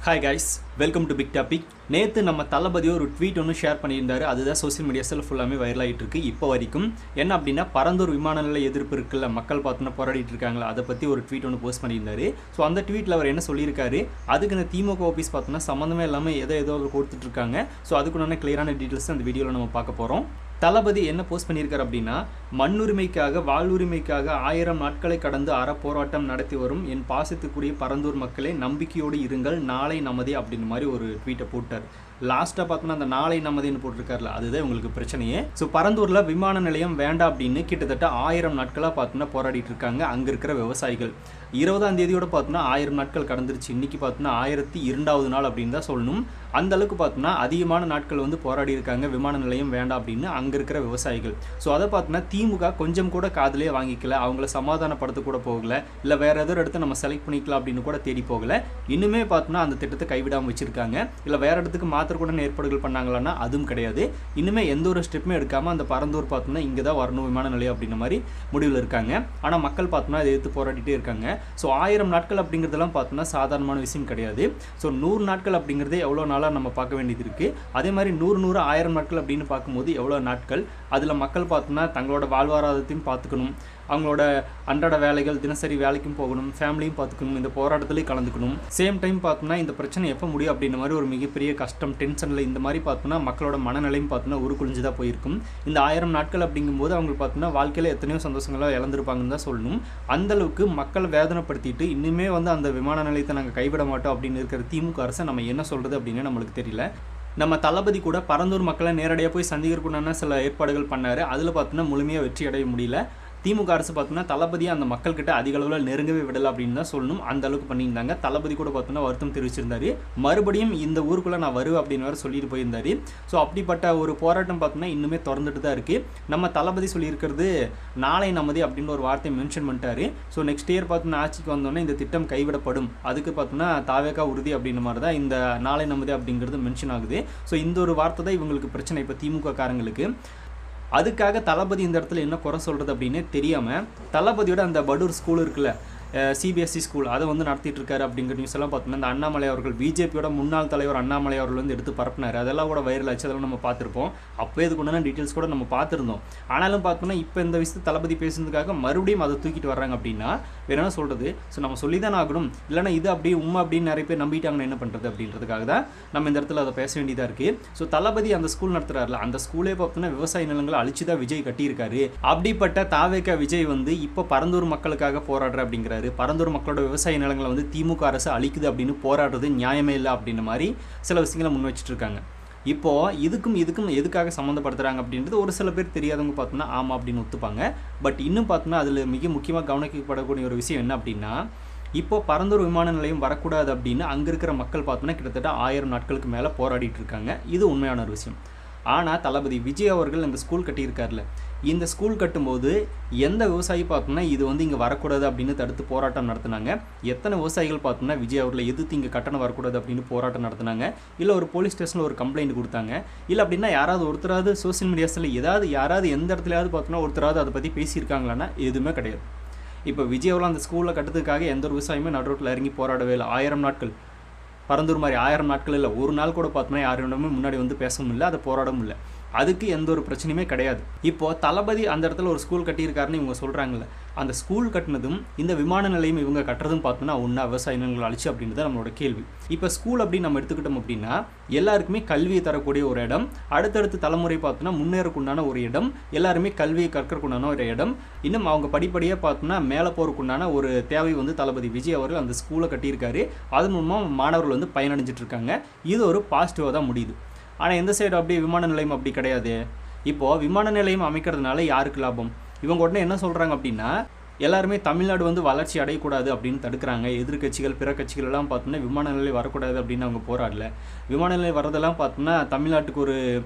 Hi guys, welcome to big topic. நேற்று நம்ம தளபதியோ ஒரு ட்வீட் ஒன்று ஷேர் பண்ணியிருந்தாரு. அதுதான் சோசியல் மீடியாஸில் ஃபுல்லாமே வைரல் ஆகிட்டு இருக்கு இப்போ வரைக்கும். என்ன அப்படின்னா, பரந்தூர் விமான நிலைய எதிர்ப்பு இருக்குல்ல, மக்கள் பார்த்தோன்னா போராடிட்டு இருக்காங்களா, அதை பற்றி ஒரு ட்வீட் ஒன்று போஸ்ட் பண்ணியிருந்தாரு. ஸோ அந்த ட்வீட்டில் அவர் என்ன சொல்லியிருக்காரு, அதுக்கு இந்த திமுக ஆஃபீஸ் பார்த்தோன்னா சம்மந்தமே இல்லாமல் ஏதோ அவர் கொடுத்துட்ருக்காங்க. ஸோ அதுக்குண்டான கிளியரான டீட்டெயில்ஸ் அந்த வீடியோவில் நம்ம பார்க்க போகிறோம். தளபதி என்ன போஸ்ட் பண்ணியிருக்காரு அப்படின்னா, மண்ணுரிமைக்காக வாழ்வுரிமைக்காக 1000 நாட்களை கடந்து போராட்டம் நடத்தி வரும் என் பாசத்துக்குரிய பரந்தூர் மக்களே, நம்பிக்கையோடு இருங்கள், நாளை நமதே அப்படின்னு மாதிரி ஒரு ட்வீட்டை போட்டார். லாஸ்ட்டாக பார்த்தோன்னா அந்த நாளை நமதேன்னு போட்டிருக்காருல, அதுதான் உங்களுக்கு பிரச்சனையே. ஸோ பரந்தூரில் விமான நிலையம் வேண்டாம் அப்படின்னு கிட்டத்தட்ட 1000 நாட்களாக பார்த்தோன்னா போராடிட்டு இருக்காங்க அங்கே இருக்கிற விவசாயிகள். 20ஆம் தேதியோட பார்த்தோன்னா 1000 நாட்கள் கடந்துருச்சு. இன்றைக்கி பார்த்தோன்னா 1002வது நாள் அப்படின்னு தான் சொல்லணும். அந்த அளவுக்கு பார்த்தோன்னா அதிகமான நாட்கள் வந்து போராடி இருக்காங்க விமான நிலையம் வேண்டாம் அப்படின்னு அங்கே இருக்கிற விவசாயிகள். ஸோ அதை பார்த்தோன்னா திமுக கொஞ்சம் கூட காதலே வாங்கிக்கல, அவங்கள சமாதானப்படுத்த கூட போகல, இல்லை வேறு ஏதோ இடத்த நம்ம செலக்ட் பண்ணிக்கலாம் அப்படின்னு கூட தேடி போகல. இன்னுமே பார்த்தோன்னா அந்த திட்டத்தை கைவிடாமல் வச்சுருக்காங்க. இல்லை வேறு இடத்துக்கு மாற்றக்கூட ஏற்பாடுகள் பண்ணாங்களான்னா அதுவும் கிடையாது. இன்னுமே எந்த ஒரு ஸ்டெப்புமே எடுக்காமல் அந்த பரந்தூர் பார்த்தோன்னா இங்கே தான் வரணும் விமான நிலையம் அப்படின்ற மாதிரி முடிவில் இருக்காங்க. ஆனால் மக்கள் பார்த்தோன்னா அதை எடுத்து போராடிட்டே இருக்காங்க. ஸோ 1000 நாட்கள் அப்படிங்கிறதெல்லாம் பார்த்தோன்னா சாதாரணமான விஷயம் கிடையாது. ஸோ 100 நாட்கள் அப்படிங்கிறதே எவ்வளோ நாளாக நம்ம பார்க்க வேண்டியது இருக்குது. அதே மாதிரி 100 1000 நாட்கள் அப்படின்னு பார்க்கும்போது எவ்வளோ நாட்கள், அதில் மக்கள் பார்த்தோன்னா தங்களோட வாழ்வாதாரத்தையும் பார்த்துக்கணும், அவங்களோட அன்றாட வேலைகள் தினசரி வேலைக்கும் போகணும், ஃபேமிலியும் பார்த்துக்கணும், இந்த போராட்டத்திலையும் கலந்துக்கணும். சேம் டைம் பார்த்தோன்னா இந்த பிரச்சனை எப்போ முடியும் அப்படின்ற மாதிரி ஒரு மிகப்பெரிய கஷ்டம், டென்ஷனில் இந்த மாதிரி பார்த்தோன்னா மக்களோட மனநிலையும் பார்த்தோன்னா உருக்குழிஞ்சு தான் போயிருக்கும். இந்த 1000 நாட்கள் அப்படிங்கும்போது அவங்களுக்கு பார்த்தோன்னா வாழ்க்கையில் எத்தனையோ சந்தோஷங்களாக இழந்திருப்பாங்கன்னு தான் சொல்லணும். அந்தளவுக்கு மக்கள் வேதனைப்படுத்திட்டு இன்னுமே வந்து அந்த விமான நிலையத்தை நாங்கள் கைவிட மாட்டோம் அப்படின்னு இருக்கிற திமுக அரசை நம்ம என்ன சொல்கிறது அப்படின்னு நம்மளுக்கு தெரியல. நம்ம தளபதி கூட பரந்தூர் மக்களை நேரடியாக போய் சந்திக்கிறதுக்குண்டான சில ஏற்பாடுகள் பண்ணார். அதில் பார்த்தோன்னா முழுமையாக வெற்றி அடைய முடியல. திமுக அரசு பார்த்தோன்னா தளபதியை அந்த மக்கள்கிட்ட அதிக அளவில் நெருங்கவே விடலை அப்படின்னு தான் சொல்லணும். அந்த அளவுக்கு பண்ணியிருந்தாங்க. தளபதி கூட பார்த்தோன்னா வருத்தம் தெரிவிச்சிருந்தாரு. மறுபடியும் இந்த ஊருக்குள்ளே நான் வருவேன் அப்படின்னு வேறு சொல்லிட்டு போயிருந்தாரு. ஸோ அப்படிப்பட்ட ஒரு போராட்டம் பார்த்தோன்னா இன்னுமே திறந்துட்டு தான் இருக்குது. நம்ம தளபதி சொல்லியிருக்கிறது நாளை நமதே அப்படின்னு ஒரு வார்த்தையை மென்ஷன் பண்ணிட்டாரு. ஸோ நெக்ஸ்ட் இயர் பார்த்தோன்னா ஆட்சிக்கு வந்தோடனே இந்த திட்டம் கைவிடப்படும், அதுக்கு பார்த்தோன்னா தாவேக்கா உறுதி அப்படின்ற மாதிரி தான் இந்த நாளை நமதே அப்படிங்கிறது மென்ஷன் ஆகுது. ஸோ இந்த ஒரு வார்த்தை தான் இவங்களுக்கு பிரச்சனை இப்போ திமுக காரங்களுக்கு. அதுக்காக தளபதி இந்த இடத்துல என்ன குறை சொல்கிறது அப்படின்னு தெரியாமல் தளபதியோட அந்த படூர் ஸ்கூல் இருக்குல்ல, சிபிஎஸ்சி ஸ்கூல், அதை வந்து நடத்திட்டு இருக்காரு அப்படிங்கிற நியூஸ் எல்லாம் பார்த்தோம்னா இந்த அண்ணாமலை அவர்கள், பிஜேபியோட முன்னாள் தலைவர் அண்ணாமலை அவர்கள் வந்து எடுத்து பரப்பினார். அதெல்லாம் கூட வைரல் ஆச்சு, அதெல்லாம் நம்ம பார்த்துருப்போம். அப்போ இதுக்கு உண்டான டீட்டெயில்ஸ் கூட நம்ம பார்த்துருந்தோம். ஆனாலும் பார்த்தோம்னா இப்போ இந்த விஷயத்தை தளபதி பேசுனதுக்காக மறுபடியும் அதை தூக்கிட்டு வர்றாங்க அப்படின்னா வேற என்ன சொல்கிறது. ஸோ நம்ம சொல்லி தான் ஆகணும், இல்லைனா இது அப்படி உண்மை அப்படின்னு நிறைய பேர் நம்பிட்டாங்கன்னா என்ன பண்ணுறது அப்படின்றதுக்காக தான் நம்ம இந்த இடத்துல அதை பேச வேண்டியதாக இருக்குது. ஸோ தளபதி அந்த ஸ்கூல் நடத்துகிறாருல, அந்த ஸ்கூலே பார்த்தோன்னா விவசாய நிலங்களை அழிச்சு தான் விஜய் கட்டியிருக்காரு. அப்படிப்பட்ட தாவேக்கா விஜய் வந்து இப்போ பரந்தூர் மக்களுக்காக போராடுற அப்படிங்கிற பரந்தூர் மக்களோட விவசாய நிலங்களை வந்து திமுக அரசு அழிக்குது அப்படின்னு போராடுறது நியாயமே இல்லை அப்படின்ற மாதிரி சில விஷயங்களை முன் வச்சுட்டு இருக்காங்க. இப்போது இதுக்கும் எதுக்காக சம்மந்தப்படுத்துகிறாங்க அப்படின்றது ஒரு சில பேர் தெரியாதவங்க பார்த்தோன்னா ஆமாம் அப்படின்னு ஒத்துப்பாங்க. பட் இன்னும் பார்த்தோன்னா அதில் மிக முக்கியமாக கவனிக்கப்படக்கூடிய ஒரு விஷயம் என்ன அப்படின்னா, இப்போ பரந்தூர் விமான நிலையம் வரக்கூடாது அப்படின்னு அங்கே இருக்கிற மக்கள் பார்த்தோன்னா கிட்டத்தட்ட 1000 நாட்களுக்கு மேலே போராடிட்டு இருக்காங்க. இது உண்மையான ஒரு விஷயம். ஆனால் தளபதி விஜய் அவர்கள் இந்த ஸ்கூல் கட்டியிருக்காருல, இந்த ஸ்கூல் கட்டும்போது எந்த விவசாயி பார்த்தோம்னா இது வந்து இங்கே வரக்கூடாது அப்படின்னு தடுத்து போராட்டம் நடத்தினாங்க? எத்தனை விவசாயிகள் பார்த்தோம்னா விஜய் அவர்களை எதிர்த்து இங்கே கட்டணம் வரக்கூடாது அப்படின்னு போராட்டம் நடத்தினாங்க? இல்லை ஒரு போலீஸ் ஸ்டேஷனில் ஒரு கம்ப்ளைண்ட் கொடுத்தாங்க? இல்லை அப்படின்னா யாராவது ஒருத்தராவது சோசியல் மீடியாஸில் யாராவது எந்த இடத்துலையாவது பார்த்தோன்னா ஒருத்தராவது அதை பற்றி பேசியிருக்காங்களான்னா எதுவுமே கிடையாது. இப்போ விஜய் அவர்கள் அந்த ஸ்கூலில் கட்டுறதுக்காக எந்த ஒரு விவசாயமே நடுரோட்டில் இறங்கி போராடவே இல்லை. 1000 நாட்கள் பரந்தூர் மாதிரி 1000 நாட்கள் இல்லை, ஒரு நாள் கூட பார்த்தோம்னா யாரிடமே முன்னாடி வந்து பேசவும் இல்லை, அதை போராடவும் இல்லை. அதுக்கு எந்த ஒரு பிரச்சனையுமே கிடையாது. இப்போது தளபதி அந்த இடத்துல ஒரு ஸ்கூல் கட்டியிருக்காருன்னு இவங்க சொல்கிறாங்கல்ல, அந்த ஸ்கூல் கட்டினதும் இந்த விமான நிலையம் இவங்க கட்டுறதும் பார்த்தோன்னா ஒன்றா விவசாய நிலங்கள் அழிச்சு அப்படின்றது நம்மளோட கேள்வி. இப்போ ஸ்கூல் அப்படின்னு நம்ம எடுத்துக்கிட்டோம் அப்படின்னா எல்லாருக்குமே கல்வியை தரக்கூடிய ஒரு இடம், அடுத்தடுத்த தலைமுறை பார்த்தோன்னா முன்னேறக்குண்டான ஒரு இடம், எல்லாருமே கல்வியை கற்கிறக்குண்டான ஒரு இடம், இன்னும் அவங்க படிப்படியாக பார்த்தோன்னா மேலே போகிறக்குண்டான ஒரு தேவை வந்து தளபதி விஜய் அவர்கள் அந்த ஸ்கூலை கட்டியிருக்காரு. அது மூலமாக மாணவர்கள் வந்து பயனடைஞ்சிட்டு இருக்காங்க. இது ஒரு பாசிட்டிவாக தான் முடியுது. ஆனால் எந்த சைடு அப்படியே விமான நிலையம் அப்படி கிடையாது. இப்போது விமான நிலையம் அமைக்கிறதுனால யாருக்கு லாபம்? இவங்க உடனே என்ன சொல்கிறாங்க அப்படின்னா, எல்லாருமே தமிழ்நாடு வந்து வளர்ச்சி அடையக்கூடாது அப்படின்னு தடுக்கிறாங்க. எதிர்கட்சிகள் பிற கட்சிகள் எல்லாம் பார்த்தோன்னா விமான நிலையம் வரக்கூடாது அப்படின்னு அவங்க போராடல. விமான நிலையம் வரதெல்லாம் பார்த்தோன்னா தமிழ்நாட்டுக்கு ஒரு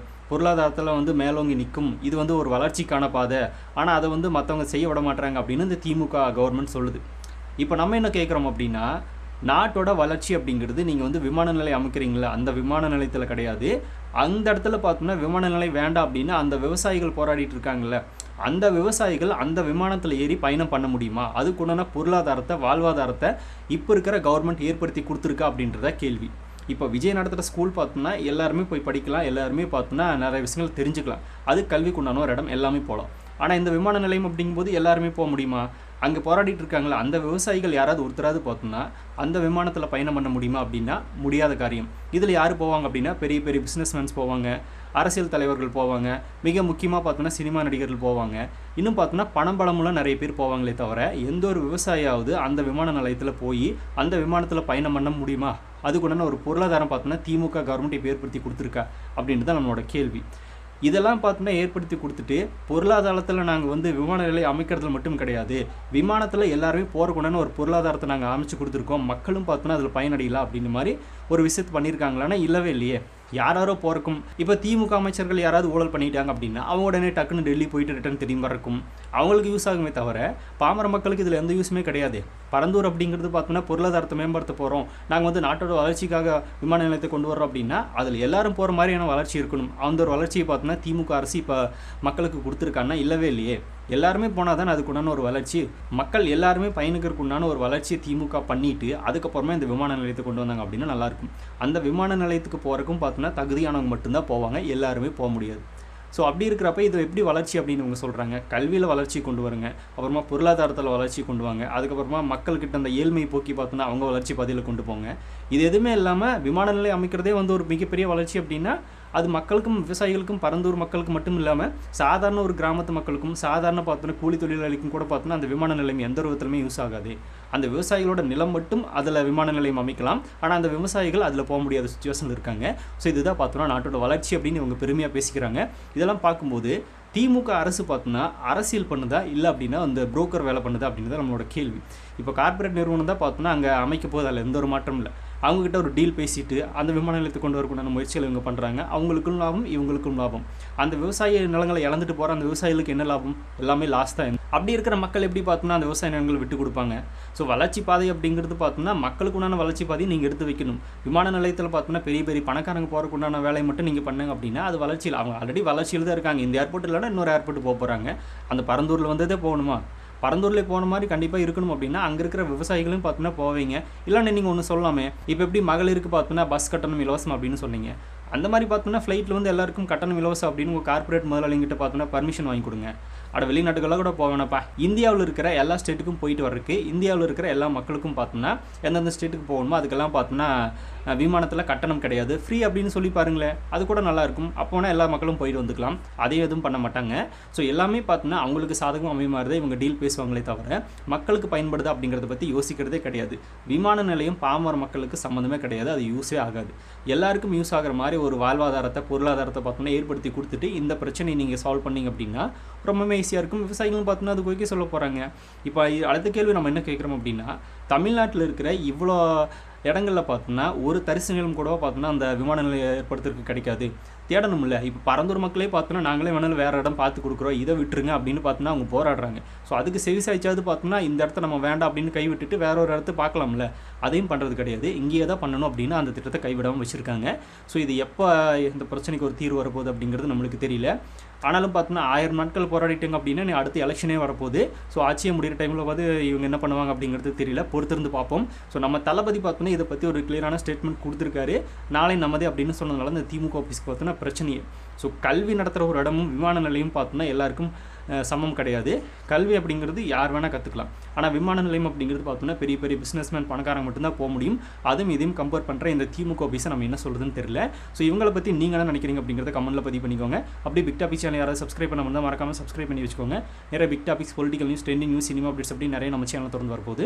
பொருளாதாரத்தில் வந்து மேலோங்கி நிற்கும், இது வந்து ஒரு வளர்ச்சிக்கான பாதை, ஆனால் அதை வந்து மற்றவங்க செய்ய விட மாட்டாங்க அப்படின்னு இந்த திமுக கவர்மெண்ட் சொல்லுது. இப்போ நம்ம என்ன கேட்குறோம் அப்படின்னா, நாட்டோட வளர்ச்சி அப்படிங்கிறது நீங்கள் வந்து விமான நிலையம் அமைக்கிறீங்களா, அந்த விமான நிலையத்தில் கிடையாது. அந்த இடத்துல பார்த்தோம்னா விமான நிலையம் வேண்டாம் அப்படின்னு அந்த விவசாயிகள் போராடிட்டு இருக்காங்கல்ல, அந்த விவசாயிகள் அந்த விமானத்தில் ஏறி பயணம் பண்ண முடியுமா? அதுக்குண்டான பொருளாதாரத்தை வாழ்வாதாரத்தை இப்போ இருக்கிற கவர்மெண்ட் ஏற்படுத்தி கொடுத்துருக்கா அப்படின்றத கேள்வி. இப்போ விஜய் நடத்துகிற ஸ்கூல் பார்த்தோன்னா எல்லாருமே போய் படிக்கலாம், எல்லாருமே பார்த்தோன்னா நிறைய விஷயங்கள் தெரிஞ்சுக்கலாம். அது கல்விக்கு உண்டான ஒரு இடம், எல்லாமே போகலாம். ஆனால் இந்த விமான நிலையம் அப்படிங்கும்போது எல்லாருமே போக முடியுமா? அங்கே போராடிட்டு இருக்காங்களா அந்த விவசாயிகள் யாராவது ஒருத்தராது பார்த்தோன்னா அந்த விமானத்தில் பயணம் பண்ண முடியுமா அப்படின்னா முடியாத காரியம். இதில் யார் போவாங்க அப்படின்னா பெரிய பெரிய பிஸ்னஸ்மேன்ஸ் போவாங்க, அரசியல் தலைவர்கள் போவாங்க, மிக முக்கியமாக பார்த்தோன்னா சினிமா நடிகர்கள் போவாங்க, இன்னும் பார்த்தோன்னா பணம் பலமுள்ள நிறைய பேர் போவாங்களே தவிர எந்த ஒரு விவசாயியாவது அந்த விமான நிலையத்தில் போய் அந்த விமானத்தில் பயணம் பண்ண முடியுமா? அதுக்குண்டான ஒரு பொருளாதாரம் பார்த்தோன்னா திமுக கவர்மெண்ட் இப்போ ஏற்படுத்தி கொடுத்துருக்கா அப்படின்றது தான் நம்மளோட கேள்வி. இதெல்லாம் பார்த்தோன்னா ஏற்படுத்தி கொடுத்துட்டு பொருளாதாரத்தில் நாங்கள் விமான நிலையம் அமைக்கிறதுல மட்டும் கிடையாது, விமானத்தில் எல்லாருமே போகிறக்குண்டான ஒரு பொருளாதாரத்தை நாங்கள் அமைச்சு கொடுத்துருக்கோம், மக்களும் பார்த்தோன்னா அதில் பயனடையலாம் அப்படின்ற மாதிரி ஒரு விஷயத்தை பண்ணியிருக்காங்களான்னா இல்லவே இல்லையே. யாரோ போகிறக்கும் இப்போ திமுக அமைச்சர்கள் யாராவது ஊழல் பண்ணிட்டாங்க அப்படின்னா அவங்க உடனே டக்குன்னு டெல்லி போயிட்டு ரிட்டர்ன் திரும்பி வரக்கும் அவங்களுக்கு யூஸ் ஆகுமே தவிர பாமர மக்களுக்கு இதில் எந்த யூஸுமே கிடையாது. பரந்தூர் அப்படிங்கிறது பார்த்தோன்னா பொருளாதாரத்தை மேம்படுத்த போகிறோம், நாங்கள் நாட்டோட வளர்ச்சிக்காக விமான நிலையத்தை கொண்டு வரோம் அப்படின்னா அதில் எல்லாரும் போகிற மாதிரியான வளர்ச்சி இருக்கணும். அந்த ஒரு வளர்ச்சியை பார்த்தோன்னா திமுக அரசு இப்போ மக்களுக்கு கொடுத்துருக்காங்கன்னா இல்லவே இல்லையே. எல்லாருமே போனால் தானே அதுக்குண்டான ஒரு வளர்ச்சி, மக்கள் எல்லாருமே பயணிக்கிறதுக்குண்டான ஒரு வளர்ச்சியை திமுக பண்ணிட்டு அதுக்கப்புறமா இந்த விமான நிலையத்தை கொண்டு வந்தாங்க அப்படின்னா நல்லாயிருக்கும். அந்த விமான நிலையத்துக்கு போகிறக்கும் பார்த்தோன்னா தகுதியானவங்க மட்டும்தான் போவாங்க, எல்லாருமே போக முடியாது. ஸோ அப்படி இருக்கிறப்ப இது எப்படி வளர்ச்சி அப்படின்னு இவங்க சொல்கிறாங்க? கல்வியில் வளர்ச்சி கொண்டு வருங்க, அப்புறமா பொருளாதாரத்தில் வளர்ச்சி கொண்டு வாங்க, அதுக்கப்புறமா மக்கள்கிட்ட அந்த ஏழ்மை போக்கி பார்த்தோன்னா அவங்க வளர்ச்சி பதிவில் கொண்டு போங்க. இது எதுவுமே இல்லாமல் விமான நிலையம் அமைக்கிறதே ஒரு மிகப்பெரிய வளர்ச்சி அப்படின்னா அது மக்களுக்கும் விவசாயிகளுக்கும் பரந்தூர் மக்களுக்கு மட்டும் இல்லாமல் சாதாரண ஒரு கிராமத்து மக்களுக்கும் சாதாரண பார்த்தோன்னா கூலி தொழிலாளிக்கும் கூட பார்த்தோன்னா அந்த விமான நிலையம் எந்த விதத்துலையுமே யூஸ் ஆகாது. அந்த விவசாயிகளோட நிலம் மட்டும் அதில் விமான நிலையம் அமைக்கலாம், ஆனால் அந்த விவசாயிகள் அதில் போக முடியாத சுச்சுவேஷனில் இருக்காங்க. ஸோ இதுதான் பார்த்தோன்னா நாட்டோட வளர்ச்சி அப்படின்னு இவங்க பெருமையாக பேசிக்கிறாங்க. இதெல்லாம் பார்க்கும்போது திமுக அரசு பார்த்தோன்னா அரசியல் பண்ணுதா இல்லை அப்படின்னா அந்த புரோக்கர் வேலை பண்ணுதா அப்படின்றத நம்மளோட கேள்வி. இப்போ கார்பரேட் நிறுவனம் தான் பார்த்தோன்னா அங்கே அமைக்க போது அதில் எந்த ஒரு மாற்றம் இல்லை. அவங்ககிட்ட ஒரு டீல் பேசிட்டு அந்த விமான நிலையத்தை கொண்டு வரக்கூடிய முயற்சிகள் இவங்க பண்ணுறாங்க. அவங்களுக்கும் லாபம், இவங்களுக்கும் லாபம். அந்த விவசாய நிலங்களை இழந்துட்டு போகிற அந்த விவசாயிகளுக்கு என்ன லாபம்? எல்லாமே லாஸ் தான். அப்படி இருக்கிற மக்கள் எப்படி பார்த்தோன்னா அந்த விவசாய நிலங்களை விட்டு கொடுப்பாங்க? ஸோ வளர்ச்சி பாதை அப்படிங்கிறது பார்த்தோன்னா மக்களுக்கு உண்டான வளர்ச்சி பாதையை நீங்கள் எடுத்து வைக்கணும். விமான நிலையத்தில் பார்த்தோன்னா பெரிய பெரிய பணக்காரங்க போகிறக்கு உண்டான வேலையை மட்டும் நீங்கள் பண்ணுங்க அப்படின்னா அது வளர்ச்சியில் அவங்க ஆல்ரெடி வளர்ச்சியில் தான் இருக்காங்க. இந்த ஏர்போர்ட் இல்லைனா இன்னொரு ஏர்போர்ட் போக போகிறாங்க. அந்த பரந்தூரில் வந்ததே போகணுமா? பரந்தூரில் போன மாதிரி கண்டிப்பாக இருக்கணும் அப்படின்னா அங்கே இருக்கிற விவசாயிகளும் பார்த்தோன்னா போவீங்க. இல்லைன்னா நீங்கள் ஒன்று சொல்லலாமே, இப்போ எப்படி மகளிருக்கு பார்த்தோன்னா பஸ் கட்டணம் இலவசம் அப்படின்னு சொன்னீங்க, அந்த மாதிரி பார்த்தோன்னா ஃப்ளைட்டில் எல்லாருக்கும் கட்டணம் இலவசம் அப்படின்னு உங்கள் கார்பரேட் முதலாளிங்கிட்ட பார்த்தோன்னா பர்மிஷன் வாங்கி கொடுங்க. வெளிநாட்டுக்கெல்லாம் கூட போவேனப்பா, இந்தியாவில் இருக்கிற எல்லா ஸ்டேட்டுக்கும் போயிட்டு வர்றதுக்கு இந்தியாவில் இருக்கிற எல்லா மக்களுக்கும் பார்த்தோன்னா எந்தெந்த ஸ்டேட்டுக்கு போகணுமோ அதுக்கெல்லாம் பார்த்தோன்னா விமானத்தில் கட்டணம் கிடையாது, ஃப்ரீ அப்படின்னு சொல்லி பாருங்களேன், அது கூட நல்லாயிருக்கும். அப்போனா எல்லா மக்களும் போயிட்டு வந்துக்கலாம். அதையும் எதுவும் பண்ண மாட்டாங்க. ஸோ எல்லாமே பார்த்தோன்னா அவங்களுக்கு சாதகம் அமைமாறுதான் இவங்க டீல் பேசுவாங்களே தவிர மக்களுக்கு பயன்படுது அப்படிங்கிறத பற்றி யோசிக்கிறதே கிடையாது. விமான நிலையம் பாமர மக்களுக்கு சம்மந்தமே கிடையாது, அது யூஸே ஆகாது. எல்லாருக்கும் யூஸ் ஆகிற மாதிரி ஒரு வாழ்வாதாரத்தை பொருளாதாரத்தை பார்த்தோன்னா ஏற்படுத்தி கொடுத்துட்டு இந்த பிரச்சனையை நீங்கள் சால்வ் பண்ணிங்க அப்படின்னா ரொம்பவே ஈஸியாக இருக்கும். விவசாயிகளும் பார்த்தோன்னா அது ஓகே சொல்ல போகிறாங்க. இப்போ அடுத்த கேள்வி நம்ம என்ன கேட்குறோம் அப்படின்னா, தமிழ்நாட்டில் இருக்கிற இவ்வளோ இடங்களில் பார்த்தோன்னா ஒரு தரிசு நிலம் கூட பார்த்தோன்னா அந்த விமான நிலையம் ஏற்படுத்துறதுக்கு கிடைக்காது, தேடணும் இல்லை. இப்போ பரந்தூர் மக்களே பார்த்தோன்னா நாங்களே வேணாலும் வேறு இடம் பார்த்து கொடுக்குறோம், இதை விட்டுருங்க அப்படின்னு பார்த்தோன்னா அவங்க போராடுறாங்க. ஸோ அதுக்கு செவிசாய்ச்சாவது பார்த்தோன்னா இந்த இடத்த நம்ம வேண்டாம் அப்படின்னு கைவிட்டுட்டு வேற ஒரு இடத்த பார்க்கலாம்ல, அதையும் பண்ணுறது கிடையாது. இங்கேயே தான் பண்ணணும் அப்படின்னு அந்த திட்டத்தை கைவிடாமல் வச்சுருக்காங்க. ஸோ இது எப்போ இந்த பிரச்சனைக்கு ஒரு தீர்வு வரப்போகுது அப்படிங்கிறது நம்மளுக்கு தெரியல. ஆனாலும் பார்த்தோன்னா 1000 நாட்கள் போராடிட்டாங்க அப்படின்னா அடுத்து எலெக்ஷனே வரப்போகுது. ஸோ ஆட்சியை முடிகிற டைமில் இவங்க என்ன பண்ணுவாங்க அப்படிங்கிறது தெரியல, பொறுத்திருந்து பார்ப்போம். ஸோ நம்ம தளபதி பார்த்தோன்னா இதை பற்றி ஒரு கிளியரான ஸ்டேட்மெண்ட் கொடுத்துருக்காரு. நாளை நமதே அப்படின்னு சொன்னதுனால இந்த திமுக ஆஃபீஸ்க்கு பார்த்தோன்னா பிரச்சனையே. ஸோ கல்வி நடத்துகிற ஒரு இடமும் விமான நிலையம் பார்த்தோன்னா எல்லாருக்கும் சமம் கிடையாது. கல்வி அப்படிங்கிறது யார் வேணால் கற்றுக்கலாம். ஆனால் விமான நிலையம் அப்படிங்கிறது பார்த்தோன்னா பெரிய பெரிய பிஸ்னஸ்மேன் பணக்காரங்க மட்டும்தான் போக முடியும். அதுவும் இதையும் கம்பேர் பண்ணுற இந்த திமுக ஆஃபீஸை நம்ம என்ன சொல்கிறதுன்னு தெரியல. ஸோ இவங்களை பற்றி நீங்கள் என்ன நினைக்கிறீங்க அப்படிங்கிறத கமெண்ட்டில் பதிவு பண்ணிக்கோங்க. அப்படியே பிக் டாபிக்ஸ் சேனல் யாராவது சப்ஸ்கிரைப் பண்ண மறக்காமல் சப்ஸ்கிரைப் பண்ணி வச்சுக்கோங்க. நிறைய big topics, political news, trending news, cinema updates அப்படி நிறைய நம்ம சேனல் தொடர்ந்து வரப்போகுது.